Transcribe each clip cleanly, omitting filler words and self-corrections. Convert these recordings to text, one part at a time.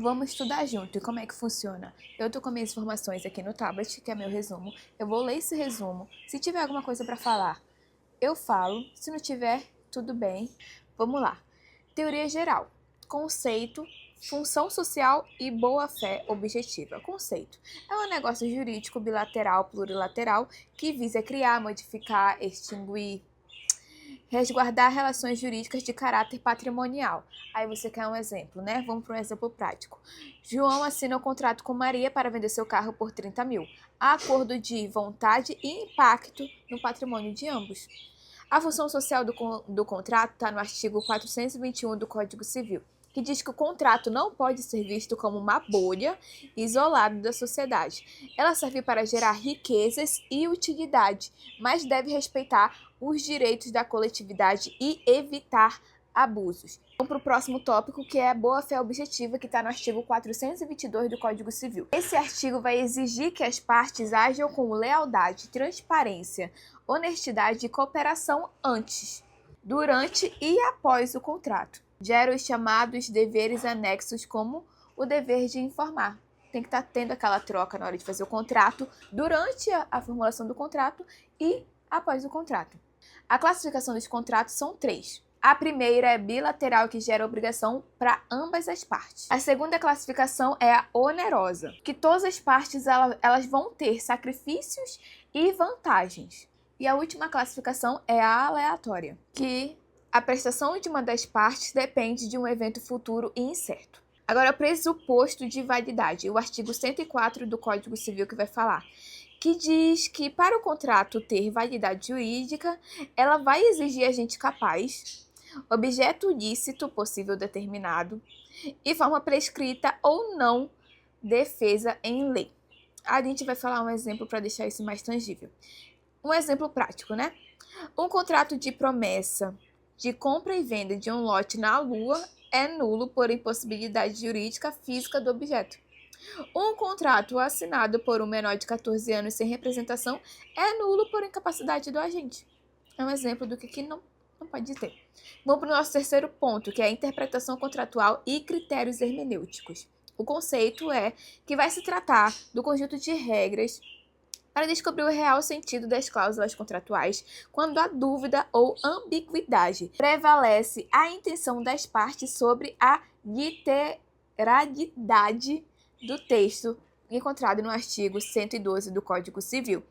Vamos estudar junto. E como é que funciona? Eu estou com minhas informações aqui no tablet, que é meu resumo. Eu vou ler esse resumo. Se tiver alguma coisa para falar, eu falo. Se não tiver, tudo bem. Vamos lá. Teoria geral. Conceito, função social e boa-fé objetiva. Conceito. É um negócio jurídico bilateral, plurilateral, que visa criar, modificar, extinguir, resguardar relações jurídicas de caráter patrimonial. Aí você quer um exemplo, né? Vamos para um exemplo prático. João assina um contrato com Maria para vender seu carro por 30 mil. Há acordo de vontade e impacto no patrimônio de ambos. A função social do contrato está no artigo 421 do Código Civil, que diz que o contrato não pode ser visto como uma bolha isolada da sociedade. Ela serve para gerar riquezas e utilidade, mas deve respeitar os direitos da coletividade e evitar abusos. Vamos para o próximo tópico, que é a boa-fé objetiva, que está no artigo 422 do Código Civil. Esse artigo vai exigir que as partes ajam com lealdade, transparência, honestidade e cooperação antes, durante e após o contrato. Gera os chamados deveres anexos, como o dever de informar. Tem que estar tendo aquela troca na hora de fazer o contrato, durante a formulação do contrato e após o contrato. A classificação dos contratos são 3. A primeira é bilateral, que gera obrigação para ambas as partes. A segunda classificação é a onerosa, que todas as partes elas vão ter sacrifícios e vantagens. E a última classificação é a aleatória, que a prestação de uma das partes depende de um evento futuro e incerto. Agora, o pressuposto de validade, o artigo 104 do Código Civil que vai falar, que diz que para o contrato ter validade jurídica, ela vai exigir agente capaz, objeto lícito possível determinado e forma prescrita ou não defesa em lei. A gente vai falar um exemplo para deixar isso mais tangível. Um exemplo prático, né? Um contrato de promessa de compra e venda de um lote na Lua é nulo por impossibilidade jurídica física do objeto. Um contrato assinado por um menor de 14 anos sem representação é nulo por incapacidade do agente. É um exemplo do que não pode ter. Vamos para o nosso terceiro ponto, que é a interpretação contratual e critérios hermenêuticos. O conceito é que vai se tratar do conjunto de regras para descobrir o real sentido das cláusulas contratuais quando há dúvida ou ambiguidade. Prevalece a intenção das partes sobre a literalidade do texto encontrado no artigo 112 do Código Civil.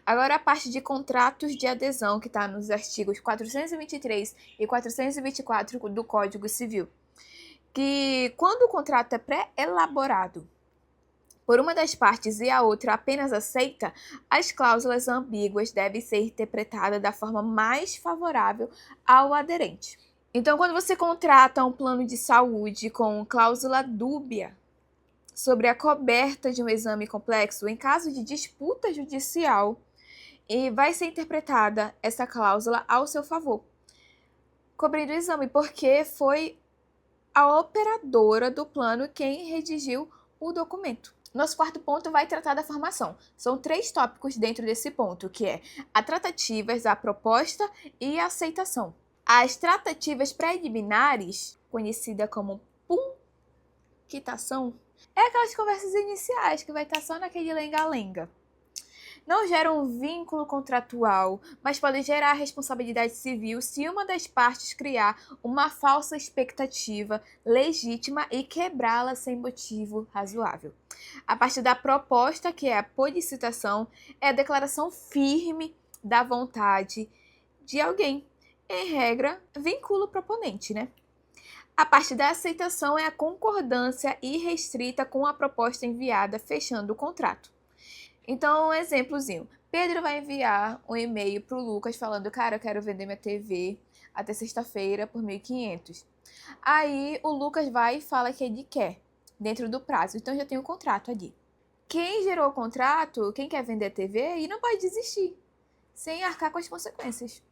Agora a parte de contratos de adesão, que está nos artigos 423 e 424 do Código Civil, que quando o contrato é pré-elaborado por uma das partes e a outra apenas aceita, as cláusulas ambíguas devem ser interpretadas da forma mais favorável ao aderente. Então, quando você contrata um plano de saúde com cláusula dúbia sobre a coberta de um exame complexo, em caso de disputa judicial, e vai ser interpretada essa cláusula ao seu favor, cobrindo o exame, porque foi a operadora do plano quem redigiu o documento. Nosso quarto ponto vai tratar da formação. São 3 tópicos dentro desse ponto, que é a tratativas, a proposta e a aceitação. As tratativas preliminares, conhecida como punquitação, é aquelas conversas iniciais que vai estar só naquele lenga-lenga. Não geram um vínculo contratual, mas podem gerar responsabilidade civil se uma das partes criar uma falsa expectativa legítima e quebrá-la sem motivo razoável. A parte da proposta, que é a policitação, é a declaração firme da vontade de alguém. Em regra, vincula o proponente, né? A parte da aceitação é a concordância irrestrita com a proposta enviada, fechando o contrato. Então, um exemplozinho. Pedro vai enviar um e-mail para o Lucas falando: cara, eu quero vender minha TV até sexta-feira por 1.500. Aí o Lucas vai e fala que ele quer, dentro do prazo. Então já tem um contrato ali. Quem gerou o contrato, quem quer vender a TV, aí não pode desistir, sem arcar com as consequências.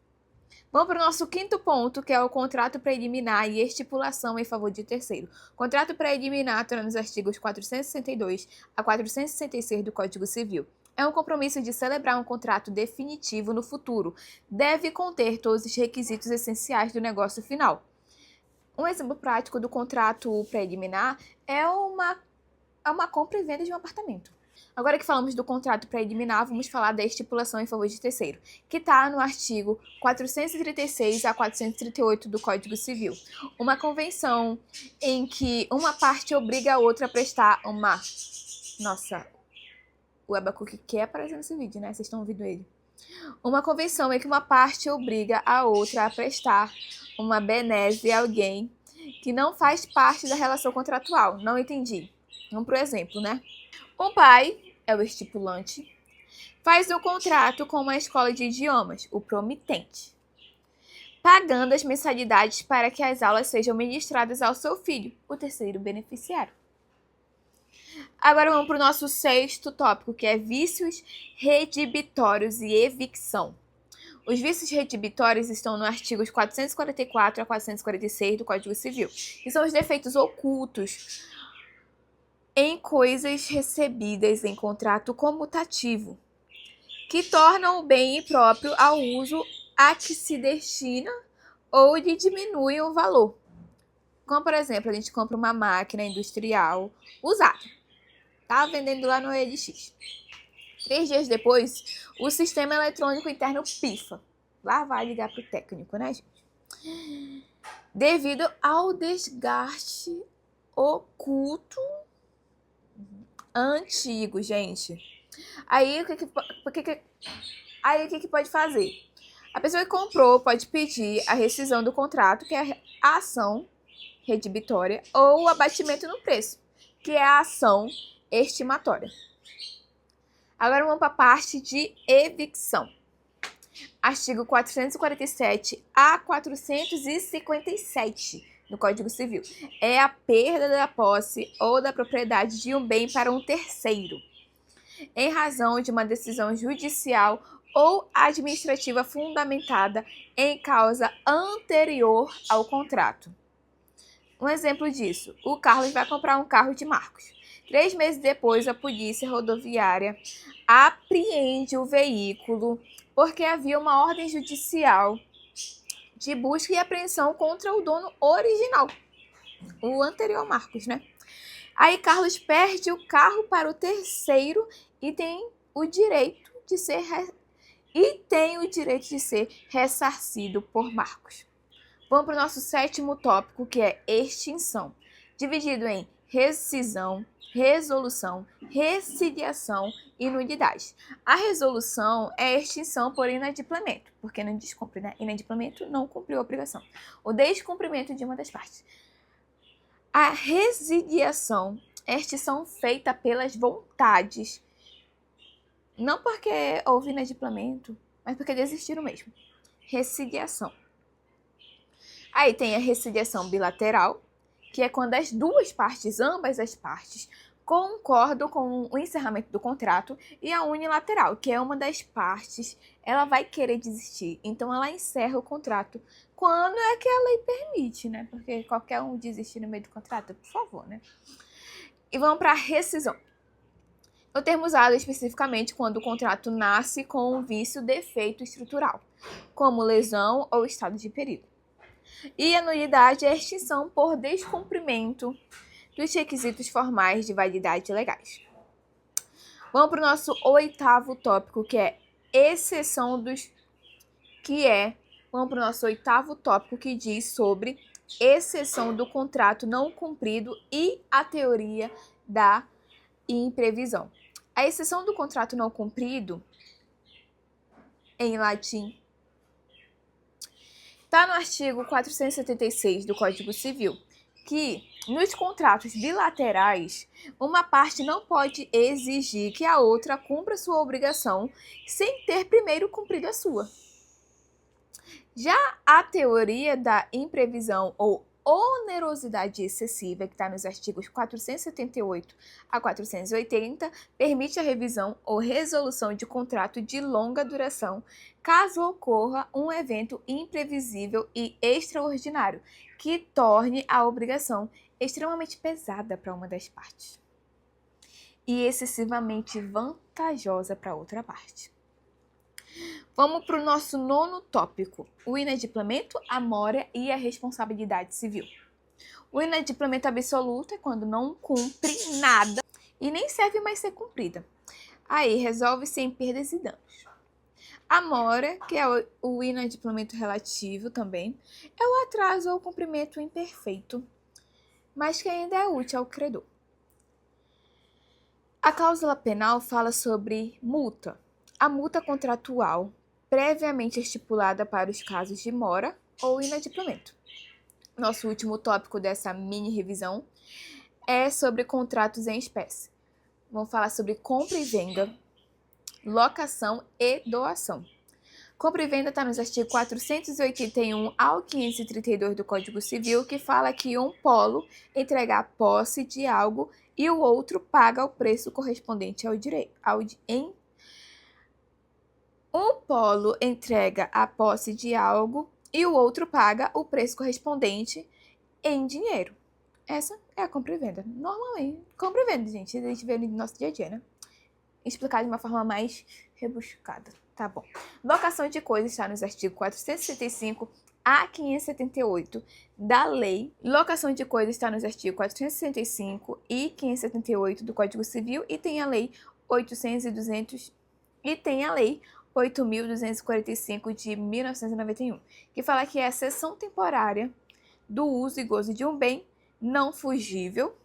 Vamos para o nosso quinto ponto, que é o contrato preliminar e estipulação em favor de terceiro. Contrato preliminar está nos artigos 462 a 466 do Código Civil. É um compromisso de celebrar um contrato definitivo no futuro. Deve conter todos os requisitos essenciais do negócio final. Um exemplo prático do contrato preliminar é uma compra e venda de um apartamento. Agora que falamos do contrato preliminar, vamos falar da estipulação em favor de terceiro, que está no artigo 436 a 438 do Código Civil. Uma convenção em que uma parte obriga a outra a prestar uma... Nossa, o Abacuque quer aparecer nesse vídeo, né? Vocês estão ouvindo ele. Uma convenção em que uma parte obriga a outra a prestar uma benesse a alguém que não faz parte da relação contratual. Não entendi. Vamos pro exemplo, né? Um pai, é o estipulante, faz um contrato com uma escola de idiomas, o promitente, pagando as mensalidades para que as aulas sejam ministradas ao seu filho, o terceiro beneficiário. Agora vamos para o nosso sexto tópico, que é vícios redibitórios e evicção. Os vícios redibitórios estão nos artigos 444 a 446 do Código Civil, que são os defeitos ocultos em coisas recebidas em contrato comutativo, que tornam o bem impróprio ao uso a que se destina ou lhe diminuem o valor. Como, por exemplo, a gente compra uma máquina industrial usada, tá vendendo lá no OLX. 3 dias depois, o sistema eletrônico interno pifa. Lá vai ligar pro técnico, né, gente? Devido ao desgaste oculto antigo, gente. Aí, o que pode fazer? A pessoa que comprou pode pedir a rescisão do contrato, que é a ação redibitória, ou o abatimento no preço, que é a ação estimatória. Agora vamos para a parte de evicção. Artigo 447 a 457 do Código Civil. É a perda da posse ou da propriedade de um bem para um terceiro, em razão de uma decisão judicial ou administrativa fundamentada em causa anterior ao contrato. Um exemplo disso, o Carlos vai comprar um carro de Marcos. 3 meses depois, a polícia rodoviária apreende o veículo porque havia uma ordem judicial de busca e apreensão contra o dono original, o anterior Marcos, né? Aí Carlos perde o carro para o terceiro e tem o direito de ser ressarcido por Marcos. Vamos para o nosso sétimo tópico, que é extinção, dividido em rescisão, resolução, resciliação e nulidade. A resolução é a extinção por inadimplemento, porque não descumpre, né? Inadimplemento não cumpriu a obrigação. O descumprimento de uma das partes. A resiliação é a extinção feita pelas vontades, não porque houve inadimplemento, mas porque desistiram mesmo. Resiliação. Aí tem a resiliação bilateral, que é quando as duas partes, ambas as partes, concordam com o encerramento do contrato, e a unilateral, que é uma das partes, ela vai querer desistir, então ela encerra o contrato quando é que a lei permite, né? Porque qualquer um desistir no meio do contrato, por favor, né? E vamos para a rescisão. O termo usado especificamente quando o contrato nasce com um vício, defeito estrutural, como lesão ou estado de perigo. E a nulidade é a extinção por descumprimento dos requisitos formais de validade legais. Vamos para o nosso oitavo tópico, que é exceção dos... Vamos para o nosso oitavo tópico, que diz sobre exceção do contrato não cumprido e a teoria da imprevisão. A exceção do contrato não cumprido, em latim, está no artigo 476 do Código Civil, que nos contratos bilaterais, uma parte não pode exigir que a outra cumpra sua obrigação sem ter primeiro cumprido a sua. Já a teoria da imprevisão ou onerosidade excessiva, que está nos artigos 478 a 480, permite a revisão ou resolução de contrato de longa duração, caso ocorra um evento imprevisível e extraordinário, que torne a obrigação extremamente pesada para uma das partes e excessivamente vantajosa para a outra parte. Vamos para o nosso nono tópico, o inadimplemento, a mora e a responsabilidade civil. O inadimplemento absoluto é quando não cumpre nada e nem serve mais ser cumprida. Aí resolve-se em perdas e danos. A mora, que é o inadimplemento relativo também, é o atraso ou cumprimento imperfeito, mas que ainda é útil ao credor. A cláusula penal fala sobre multa. A multa contratual previamente estipulada para os casos de mora ou inadimplemento. Nosso último tópico dessa mini revisão é sobre contratos em espécie. Vamos falar sobre compra e venda, locação e doação. Compra e venda está nos artigos 481 ao 532 do Código Civil, que fala que um polo entrega a posse de algo e o outro paga o preço correspondente ao direito. Um polo entrega a posse de algo e o outro paga o preço correspondente em dinheiro. Essa é a compra e venda. Normalmente, compra e venda, gente, a gente vê no nosso dia a dia, né? Explicar de uma forma mais rebuscada. Tá bom. Locação de coisas está nos artigos 465 a 578 da lei. Locação de coisas está nos artigos 465 e 578 do Código Civil e tem a lei 8.245 de 1991, que fala que é a cessão temporária do uso e gozo de um bem não fugível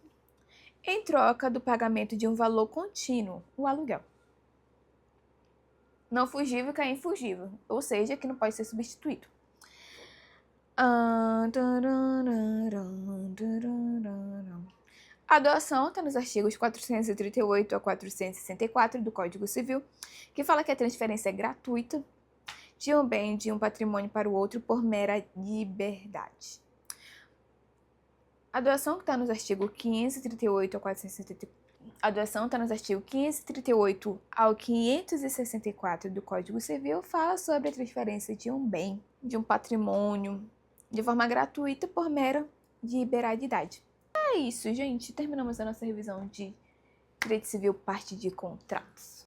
em troca do pagamento de um valor contínuo, o aluguel. Não fugível que é infugível, ou seja, que não pode ser substituído. A doação está nos artigos 438 a 464 do Código Civil, que fala que a transferência é gratuita de um bem de um patrimônio para o outro por mera liberdade. A doação está nos artigos 538 a 464. A doação está nos artigos 538 ao 564 do Código Civil, fala sobre a transferência de um bem, de um patrimônio, de forma gratuita por mera liberalidade. É isso, gente. Terminamos a nossa revisão de Direito Civil, parte de contratos.